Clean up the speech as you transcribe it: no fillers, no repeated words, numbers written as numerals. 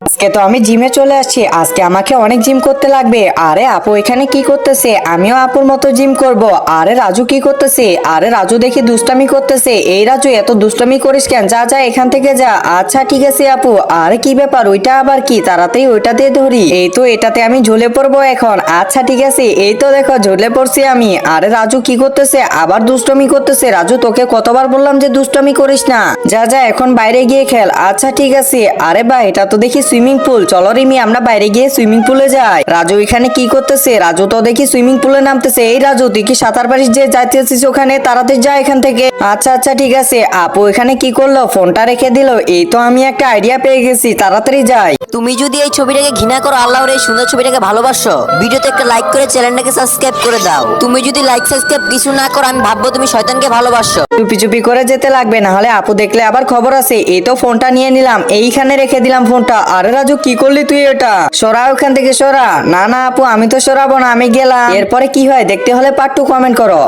আজকে তো আমি জিমে চলে আসছি, আজকে আমাকে অনেক জিম করতে লাগবে। আরে আপু এখানে কি করতেছে? আমিও আপুর মতো জিম করব। আরে রাজু কি করতেছে? আরে রাজু দেখি দুষ্টামি করতেছে। এই রাজু এত দুষ্টামি করিস কেন? যা যা এখান থেকে যা। আচ্ছা ঠিক আছে আপু। আরে কি ব্যাপার? ওইটা আবার কি? তাড়াতাড়ি ওইটাতে ধরি। এই তো এটাতে আমি ঝুলে পড়বো এখন। আচ্ছা ঠিক আছে, এই তো দেখো ঝুলে পড়ছি আমি। আরে রাজু কি করতেছে? আবার দুষ্টামি করতেছে। রাজু তোকে কতবার বললাম যে দুষ্টামি করিস না। যা যা এখন বাইরে গিয়ে খেল। আচ্ছা ঠিক আছে। আরে বা এটা তো দেখি সুইমিং পুল। চলো রিমি আমরা বাইরে গিয়ে সুইমিং পুলে যাই। রাজু এখানে কি করতেছে? রাজু তো দেখি সুইমিং পুলে নামতেছে। এই রাজু তুই কি সাঁতার পারিস যে যাইতেছিস ওখানে? তাড়াতাড়ি যা এখান থেকে। আচ্ছা আচ্ছা ঠিক আছে। আপু এখানে কি করলো? ফোনটা রেখে দিল। এই তো আমি একটা আইডিয়া পেয়ে গেছি, তাড়াতাড়ি যাই। তুমি যদি এই ছবিটাকে ঘৃণা করো, আল্লাহর এই সুন্দর ছবিটাকে ভালোবাসো, ভিডিওতে একটা লাইক করে চ্যানেলটাকে সাবস্ক্রাইব করে দাও। তুমি যদি লাইক সাবস্ক্রাইব কিছু না করো, আমি ভাববো তুমি শয়তানকে ভালোবাসো। চুপি চুপি করে যেতে লাগবে, না হলে আপু দেখলে আবার খবর আছে। এই তো ফোনটা নিয়ে নিলাম, এইখানে রেখে দিলাম ফোনটা। আরে রাজু কি করলি তুই? এটা সরা ওখান থেকে সরা। না না আপু আমি তো সরাবো না, আমি গেলাম। এরপরে কি হয় দেখতে হলে পার্ট 2 কমেন্ট করো।